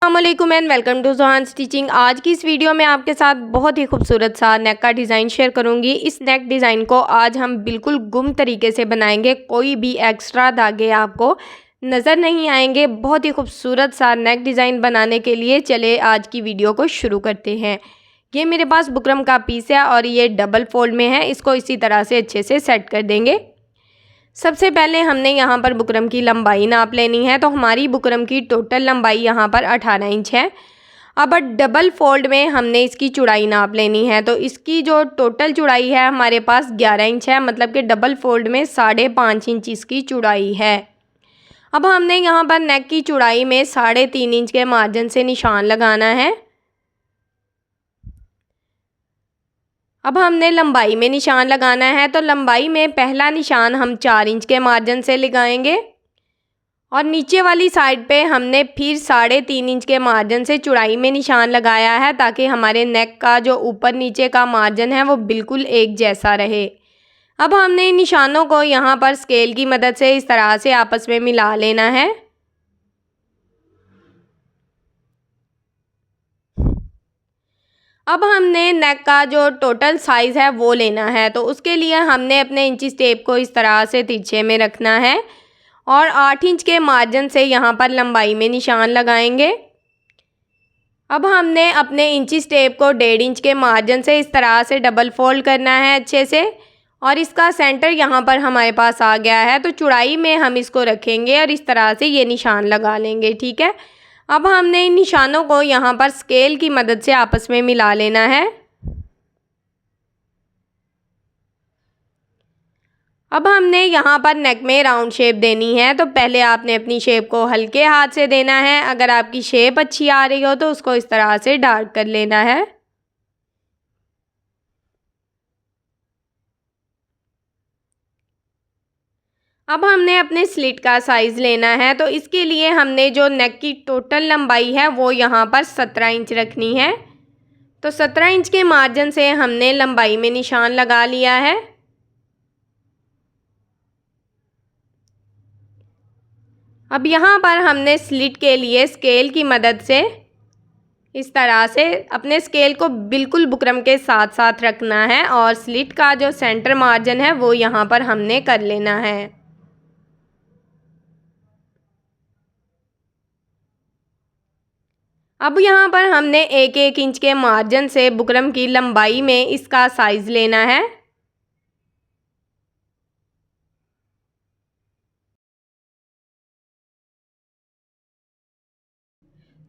अस्सलामुअलैकुम and welcome to ज़ोहान stitching. आज की इस वीडियो में आपके साथ बहुत ही खूबसूरत सा नेक का डिज़ाइन शेयर करूंगी। इस नेक डिज़ाइन को आज हम बिल्कुल गुम तरीके से बनाएंगे, कोई भी एक्स्ट्रा धागे आपको नज़र नहीं आएंगे। बहुत ही खूबसूरत सा नेक डिज़ाइन बनाने के लिए चले आज की वीडियो को शुरू करते हैं। ये मेरे पास बुकरम का पीस है और ये डबल फोल्ड में है। इसको इसी तरह से अच्छे से सेट कर देंगे। सबसे पहले हमने यहाँ पर बुकरम की लंबाई नाप लेनी है। तो हमारी बुकरम की टोटल लंबाई यहाँ पर 18 इंच है। अब डबल फोल्ड में हमने इसकी चौड़ाई नाप लेनी है। तो इसकी जो टोटल चौड़ाई है हमारे पास 11 इंच है, मतलब कि डबल फोल्ड में 5.5 इंच इसकी चौड़ाई है। अब हमने यहाँ पर नेक की चौड़ाई में 3.5 इंच के मार्जिन से निशान लगाना है। अब हमने लंबाई में निशान लगाना है। तो लंबाई में पहला निशान हम 4 इंच के मार्जिन से लगाएंगे और नीचे वाली साइड पे हमने फिर 3.5 इंच के मार्जिन से चौड़ाई में निशान लगाया है, ताकि हमारे नेक का जो ऊपर नीचे का मार्जिन है वो बिल्कुल एक जैसा रहे। अब हमने इन निशानों को यहाँ पर स्केल की मदद से इस तरह से आपस में मिला लेना है। अब हमने नेक का जो टोटल साइज़ है वो लेना है। तो उसके लिए हमने अपने इंची टेप को इस तरह से तिरछे में रखना है और 8 इंच के मार्जिन से यहाँ पर लंबाई में निशान लगाएंगे। अब हमने अपने इंची टेप को 1.5 इंच के मार्जिन से इस तरह से डबल फोल्ड करना है अच्छे से, और इसका सेंटर यहाँ पर हमारे पास आ गया है। तो चौड़ाई में हम इसको रखेंगे और इस तरह से ये निशान लगा लेंगे, ठीक है। अब हमने इन निशानों को यहाँ पर स्केल की मदद से आपस में मिला लेना है। अब हमने यहाँ पर नेक में राउंड शेप देनी है। तो पहले आपने अपनी शेप को हल्के हाथ से देना है। अगर आपकी शेप अच्छी आ रही हो तो उसको इस तरह से डार्क कर लेना है। अब हमने अपने स्लिट का साइज़ लेना है। तो इसके लिए हमने जो नेक की टोटल लंबाई है वो यहाँ पर 17 इंच रखनी है। तो 17 इंच के मार्जिन से हमने लंबाई में निशान लगा लिया है। अब यहाँ पर हमने स्लिट के लिए स्केल की मदद से इस तरह से अपने स्केल को बिल्कुल बुकरम के साथ साथ रखना है और स्लिट का जो सेंटर मार्जिन है वो यहाँ पर हमने कर लेना है। अब यहाँ पर हमने 1-1 इंच के मार्जिन से बुकरम की लंबाई में इसका साइज़ लेना है।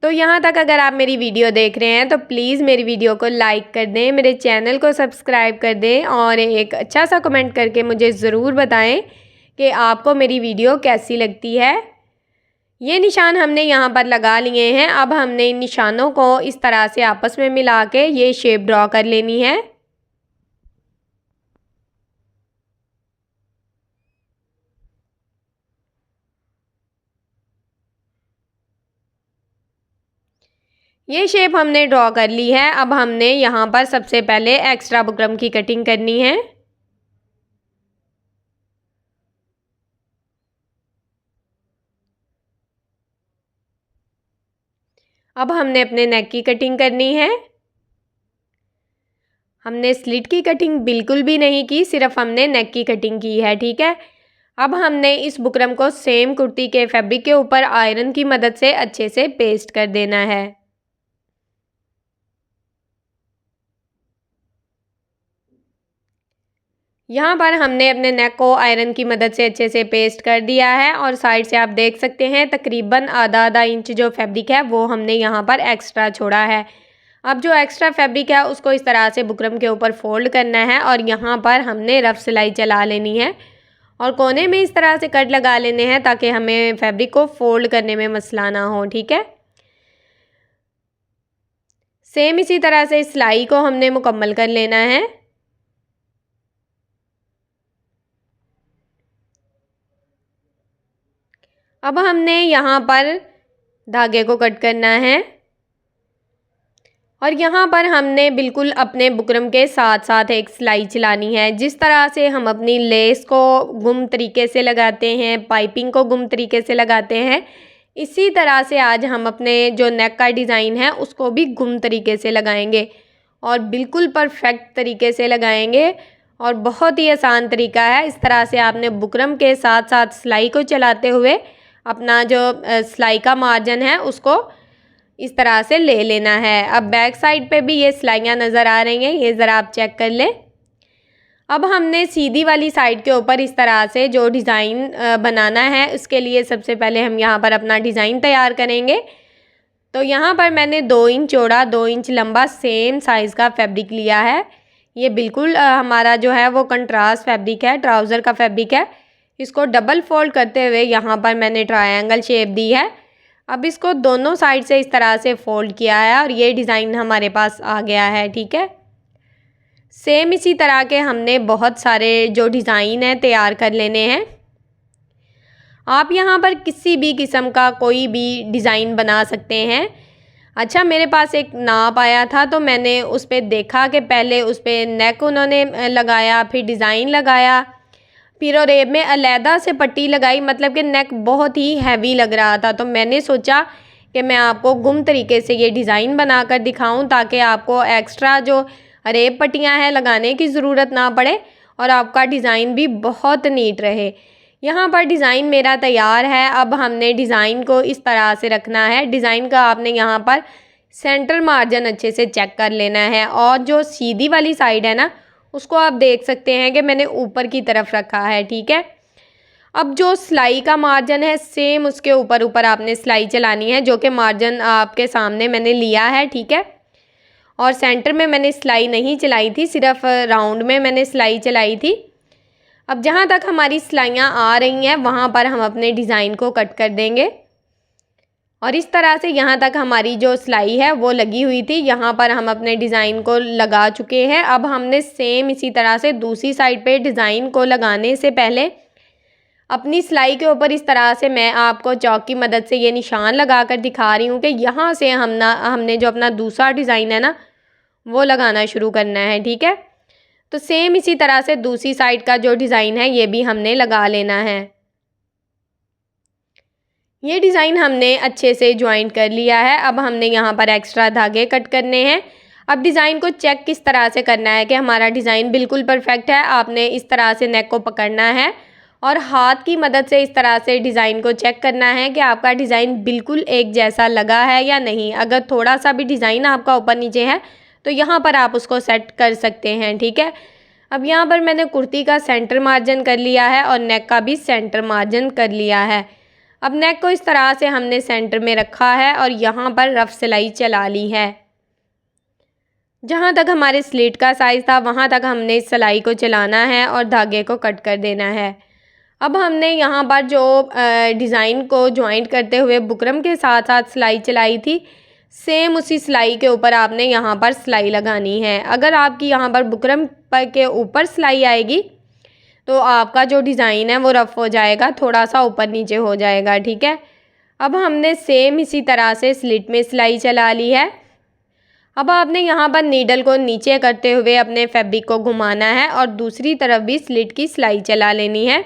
तो यहाँ तक अगर आप मेरी वीडियो देख रहे हैं तो प्लीज़ मेरी वीडियो को लाइक कर दें, मेरे चैनल को सब्सक्राइब कर दें और एक अच्छा सा कमेंट करके मुझे ज़रूर बताएं कि आपको मेरी वीडियो कैसी लगती है। ये निशान हमने यहाँ पर लगा लिए हैं। अब हमने इन निशानों को इस तरह से आपस में मिला के ये शेप ड्रॉ कर लेनी है। ये शेप हमने ड्रॉ कर ली है। अब हमने यहाँ पर सबसे पहले एक्स्ट्रा बुकरम की कटिंग करनी है। अब हमने अपने नेक की कटिंग करनी है। हमने स्लिट की कटिंग बिल्कुल भी नहीं की, सिर्फ हमने नेक की कटिंग की है, ठीक है। अब हमने इस बुकरम को सेम कुर्ती के फैब्रिक के ऊपर आयरन की मदद से अच्छे से पेस्ट कर देना है। यहाँ पर हमने अपने नेक को आयरन की मदद से अच्छे से पेस्ट कर दिया है और साइड से आप देख सकते हैं तकरीबन आधा इंच जो फैब्रिक है वो हमने यहाँ पर एक्स्ट्रा छोड़ा है। अब जो एक्स्ट्रा फैब्रिक है उसको इस तरह से बुकरम के ऊपर फोल्ड करना है और यहाँ पर हमने रफ सिलाई चला लेनी है और कोने में इस तरह से कट लगा लेने हैं, ताकि हमें फैब्रिक को फोल्ड करने में मसला ना हो, ठीक है। सेम इसी तरह से सिलाई को हमने मुकम्मल कर लेना है। अब हमने यहाँ पर धागे को कट करना है और यहाँ पर हमने बिल्कुल अपने बुकरम के साथ साथ एक सिलाई चलानी है। जिस तरह से हम अपनी लेस को गुम तरीके से लगाते हैं, पाइपिंग को गुम तरीके से लगाते हैं, इसी तरह से आज हम अपने जो नेक का डिज़ाइन है उसको भी गुम तरीके से लगाएंगे और बिल्कुल परफेक्ट तरीके से लगाएंगे और बहुत ही आसान तरीका है। इस तरह से आपने बुकरम के साथ साथ सिलाई को चलाते हुए अपना जो सिलाई का मार्जिन है उसको इस तरह से ले लेना है। अब बैक साइड पे भी ये सिलाइयाँ नज़र आ रही हैं, ये ज़रा आप चेक कर लें। अब हमने सीधी वाली साइड के ऊपर इस तरह से जो डिज़ाइन बनाना है उसके लिए सबसे पहले हम यहाँ पर अपना डिज़ाइन तैयार करेंगे। तो यहाँ पर मैंने 2 इंच चौड़ा 2 इंच लंबा सेम साइज़ का फैब्रिक लिया है। ये बिल्कुल हमारा जो है वो कंट्रास्ट फैब्रिक है, ट्राउज़र का फैब्रिक है। इसको डबल फोल्ड करते हुए यहाँ पर मैंने ट्रायंगल शेप दी है। अब इसको दोनों साइड से इस तरह से फोल्ड किया है और ये डिज़ाइन हमारे पास आ गया है। ठीक है, सेम इसी तरह के हमने बहुत सारे जो डिज़ाइन है तैयार कर लेने हैं। आप यहाँ पर किसी भी किस्म का कोई भी डिज़ाइन बना सकते हैं। अच्छा, मेरे पास एक नाप आया था तो मैंने उस पर देखा कि पहले उस पर नेक उन्होंने लगाया, फिर डिज़ाइन लगाया, फिर और रेब में अलहदा से पट्टी लगाई, मतलब कि नेक बहुत ही हैवी लग रहा था। तो मैंने सोचा कि मैं आपको गुम तरीके से ये डिज़ाइन बनाकर दिखाऊं ताकि आपको एक्स्ट्रा जो रेब पट्टियां हैं लगाने की ज़रूरत ना पड़े और आपका डिज़ाइन भी बहुत नीट रहे। यहाँ पर डिज़ाइन मेरा तैयार है। अब हमने डिज़ाइन को इस तरह से रखना है। डिज़ाइन का आपने यहाँ पर सेंटर मार्जिन अच्छे से चेक कर लेना है और जो सीधी वाली साइड है ना उसको आप देख सकते हैं कि मैंने ऊपर की तरफ रखा है। ठीक है, अब जो सिलाई का मार्जिन है सेम उसके ऊपर ऊपर आपने सिलाई चलानी है, जो कि मार्जिन आपके सामने मैंने लिया है। ठीक है, और सेंटर में मैंने सिलाई नहीं चलाई थी, सिर्फ राउंड में मैंने सिलाई चलाई थी। अब जहाँ तक हमारी सिलाइयाँ आ रही हैं वहाँ पर हम अपने डिज़ाइन को कट कर देंगे और इस तरह से यहाँ तक हमारी जो सिलाई है वो लगी हुई थी। यहाँ पर हम अपने डिज़ाइन को लगा चुके हैं। अब हमने सेम इसी तरह से दूसरी साइड पे डिज़ाइन को लगाने से पहले अपनी सिलाई के ऊपर इस तरह से मैं आपको चौक की मदद से ये निशान लगा कर दिखा रही हूँ कि यहाँ से हमने जो अपना दूसरा डिज़ाइन है ना वो लगाना शुरू करना है। ठीक है, तो सेम इसी तरह से दूसरी साइड का जो डिज़ाइन है ये भी हमने लगा लेना है। ये डिज़ाइन हमने अच्छे से ज्वाइन कर लिया है। अब हमने यहाँ पर एक्स्ट्रा धागे कट करने हैं। अब डिज़ाइन को चेक किस तरह से करना है कि हमारा डिज़ाइन बिल्कुल परफेक्ट है। आपने इस तरह से नेक को पकड़ना है और हाथ की मदद से इस तरह से डिज़ाइन को चेक करना है कि आपका डिज़ाइन बिल्कुल एक जैसा लगा है या नहीं। अगर थोड़ा सा भी डिज़ाइन आपका ऊपर नीचे है तो यहाँ पर आप उसको सेट कर सकते हैं। ठीक है, अब यहाँ पर मैंने कुर्ती का सेंटर मार्जिन कर लिया है और नेक का भी सेंटर मार्जिन कर लिया है। अब नेक को इस तरह से हमने सेंटर में रखा है और यहाँ पर रफ सिलाई चला ली है। जहाँ तक हमारे स्लिट का साइज़ था वहाँ तक हमने इस सिलाई को चलाना है और धागे को कट कर देना है। अब हमने यहाँ पर जो डिज़ाइन को ज्वाइंट करते हुए बुकरम के साथ साथ सिलाई चलाई थी सेम उसी सिलाई के ऊपर आपने यहाँ पर सिलाई लगानी है। अगर आपकी यहाँ पर बुकरम पर के ऊपर सिलाई आएगी तो आपका जो डिज़ाइन है वो रफ़ हो जाएगा, थोड़ा सा ऊपर नीचे हो जाएगा। ठीक है, अब हमने सेम इसी तरह से स्लिट में सिलाई चला ली है। अब आपने यहाँ पर नीडल को नीचे करते हुए अपने फैब्रिक को घुमाना है और दूसरी तरफ भी स्लिट की सिलाई चला लेनी है।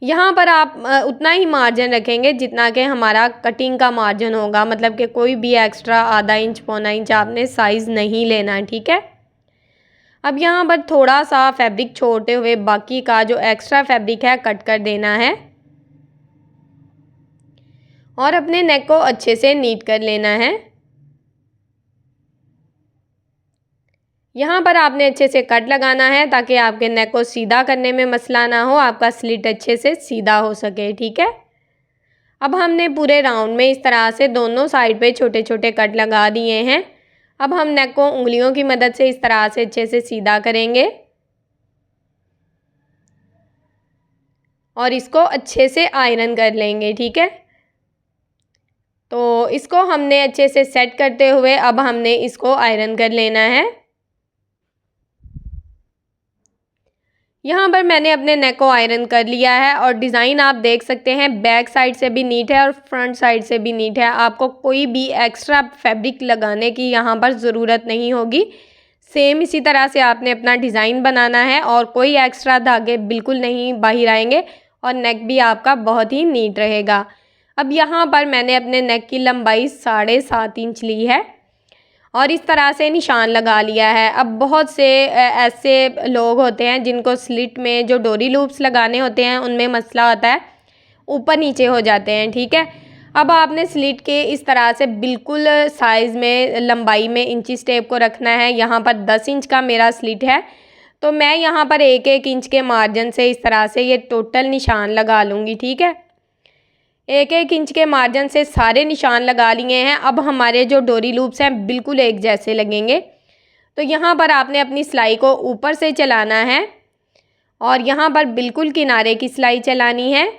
यहाँ पर आप उतना ही मार्जिन रखेंगे जितना कि हमारा कटिंग का मार्जिन होगा, मतलब कि कोई भी एक्स्ट्रा आधा इंच पौना इंच आपने साइज़ नहीं लेना। ठीक है, अब यहाँ पर थोड़ा सा फैब्रिक छोड़ते हुए बाकी का जो एक्स्ट्रा फैब्रिक है कट कर देना है और अपने नेक को अच्छे से नीट कर लेना है। यहाँ पर आपने अच्छे से कट लगाना है ताकि आपके नेक को सीधा करने में मसला ना हो, आपका स्लिट अच्छे से सीधा हो सके। ठीक है, अब हमने पूरे राउंड में इस तरह से दोनों साइड पे छोटे छोटे कट लगा दिए हैं। अब हम नेक को उंगलियों की मदद से इस तरह से अच्छे से सीधा करेंगे और इसको अच्छे से आयरन कर लेंगे। ठीक है, तो इसको हमने अच्छे से सेट करते हुए अब हमने इसको आयरन कर लेना है। यहाँ पर मैंने अपने नेक को आयरन कर लिया है और डिज़ाइन आप देख सकते हैं बैक साइड से भी नीट है और फ्रंट साइड से भी नीट है। आपको कोई भी एक्स्ट्रा फैब्रिक लगाने की यहाँ पर ज़रूरत नहीं होगी। सेम इसी तरह से आपने अपना डिज़ाइन बनाना है और कोई एक्स्ट्रा धागे बिल्कुल नहीं बाहर आएंगे और नेक भी आपका बहुत ही नीट रहेगा। अब यहाँ पर मैंने अपने नेक की लंबाई 7.5 इंच ली है और इस तरह से निशान लगा लिया है। अब बहुत से ऐसे लोग होते हैं जिनको स्लिट में जो डोरी लूप्स लगाने होते हैं उनमें मसला होता है, ऊपर नीचे हो जाते हैं, ठीक है। अब आपने स्लिट के इस तरह से बिल्कुल साइज़ में लंबाई में इंची टेप को रखना है। यहाँ पर 10 इंच का मेरा स्लिट है तो मैं यहाँ पर 1-1 इंच के मार्जिन से इस तरह से ये टोटल निशान लगा लूँगी, ठीक है। 1-1 इंच के मार्जिन से सारे निशान लगा लिए हैं। अब हमारे जो डोरी लूप्स हैं बिल्कुल एक जैसे लगेंगे। तो यहाँ पर आपने अपनी सिलाई को ऊपर से चलाना है और यहाँ पर बिल्कुल किनारे की सिलाई चलानी है।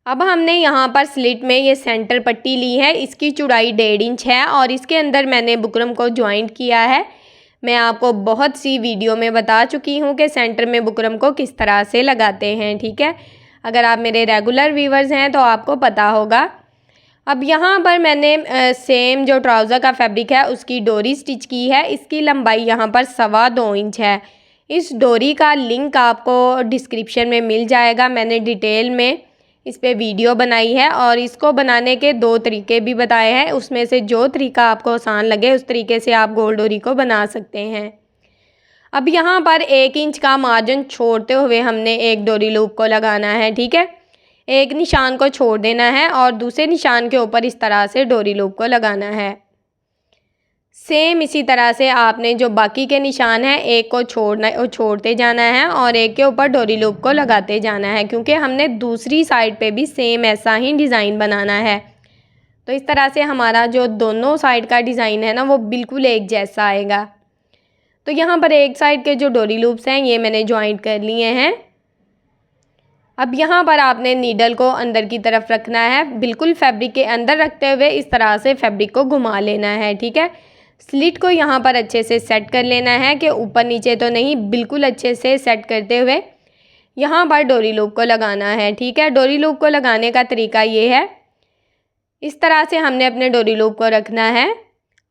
अब हमने यहाँ पर स्लिट में ये सेंटर पट्टी ली है, इसकी चौड़ाई 1.5 इंच है और इसके अंदर मैंने बुकरम को ज्वाइंट किया है। मैं आपको बहुत सी वीडियो में बता चुकी हूँ कि सेंटर में बुकरम को किस तरह से लगाते हैं, ठीक है। अगर आप मेरे रेगुलर व्यूवर्स हैं तो आपको पता होगा। अब यहाँ पर मैंने सेम जो ट्राउज़र का फैब्रिक है उसकी डोरी स्टिच की है। इसकी लंबाई यहाँ पर 2.25 इंच है। इस डोरी का लिंक आपको डिस्क्रिप्शन में मिल जाएगा। मैंने डिटेल में इस पर वीडियो बनाई है और इसको बनाने के 2 तरीके भी बताए हैं। उसमें से जो तरीका आपको आसान लगे उस तरीके से आप गोल डोरी को बना सकते हैं। अब यहाँ पर 1 इंच का मार्जिन छोड़ते हुए हमने एक डोरी लूप को लगाना है, ठीक है। एक निशान को छोड़ देना है और दूसरे निशान के ऊपर इस तरह से डोरी लूप को लगाना है। सेम इसी तरह से आपने जो बाकी के निशान हैं एक को छोड़ते जाना है और एक के ऊपर डोरी लूप को लगाते जाना है, क्योंकि हमने दूसरी साइड पे भी सेम ऐसा ही डिज़ाइन बनाना है। तो इस तरह से हमारा जो दोनों साइड का डिज़ाइन है ना वो बिल्कुल एक जैसा आएगा। तो यहाँ पर एक साइड के जो डोरी लूप्स हैं ये मैंने ज्वाइंट कर लिए हैं। अब यहाँ पर आपने नीडल को अंदर की तरफ रखना है, बिल्कुल फैब्रिक के अंदर रखते हुए इस तरह से फैब्रिक को घुमा लेना है, ठीक है। स्लिट को यहाँ पर अच्छे से सेट कर लेना है कि ऊपर नीचे तो नहीं, बिल्कुल अच्छे से सेट करते हुए यहाँ पर डोरी लूप को लगाना है, ठीक है। डोरी लूप को लगाने का तरीका ये है, इस तरह से हमने अपने डोरी लूप को रखना है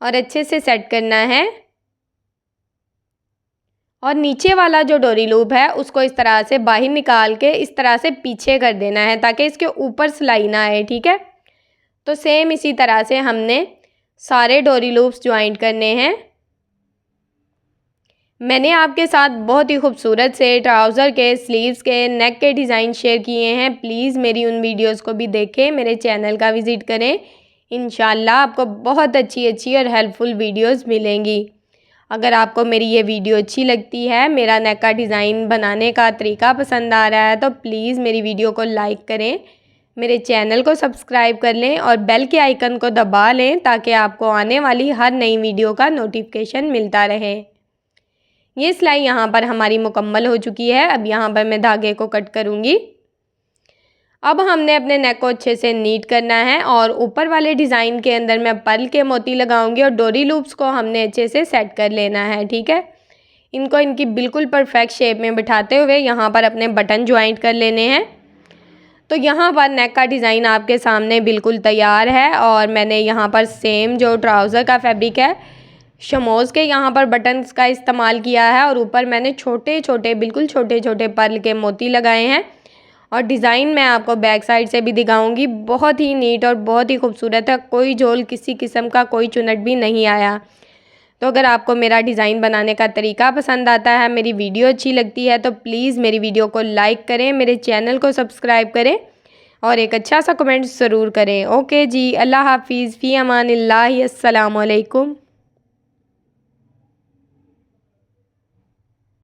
और अच्छे से सेट करना है और नीचे वाला जो डोरी लूप है उसको इस तरह से बाहर निकाल के इस तरह से पीछे कर देना है ताकि इसके ऊपर सिलाई ना आए, ठीक है। तो सेम इसी तरह से हमने सारे डोरी लूप्स ज्वाइंट करने हैं। मैंने आपके साथ बहुत ही खूबसूरत से ट्राउज़र के स्लीव्स के नेक के डिज़ाइन शेयर किए हैं। प्लीज़ मेरी उन वीडियोस को भी देखें, मेरे चैनल का विज़िट करें। इंशाल्लाह आपको बहुत अच्छी और हेल्पफुल वीडियोस मिलेंगी। अगर आपको मेरी ये वीडियो अच्छी लगती है, मेरा नेक का डिज़ाइन बनाने का तरीका पसंद आ रहा है तो प्लीज़ मेरी वीडियो को लाइक करें, मेरे चैनल को सब्सक्राइब कर लें और बेल के आइकन को दबा लें ताकि आपको आने वाली हर नई वीडियो का नोटिफिकेशन मिलता रहे। ये सिलाई यहाँ पर हमारी मुकम्मल हो चुकी है। अब यहाँ पर मैं धागे को कट करूँगी। अब हमने अपने नेक को अच्छे से नीट करना है और ऊपर वाले डिज़ाइन के अंदर मैं पर्ल के मोती लगाऊंगी और डोरी लूप्स को हमने अच्छे से सेट कर लेना है, ठीक है। इनको इनकी बिल्कुल परफेक्ट शेप में बिठाते हुए यहाँ पर अपने बटन ज्वाइंट कर लेने हैं। तो यहाँ पर नेक का डिज़ाइन आपके सामने बिल्कुल तैयार है और मैंने यहाँ पर सेम जो ट्राउज़र का फैब्रिक है शमोज़ के यहाँ पर बटन्स का इस्तेमाल किया है और ऊपर मैंने बिल्कुल छोटे छोटे पर्ल के मोती लगाए हैं और डिज़ाइन मैं आपको बैक साइड से भी दिखाऊंगी। बहुत ही नीट और बहुत ही खूबसूरत है, कोई झोल किसी किस्म का कोई चुनट भी नहीं आया। तो अगर आपको मेरा डिज़ाइन बनाने का तरीका पसंद आता है, मेरी वीडियो अच्छी लगती है तो प्लीज़ मेरी वीडियो को लाइक करें, मेरे चैनल को सब्सक्राइब करें और एक अच्छा सा कमेंट ज़रूर करें। ओके जी, अल्लाह हाफिज़, फ़ी अमानिल्लाह, अस्सलामु अलैकुम।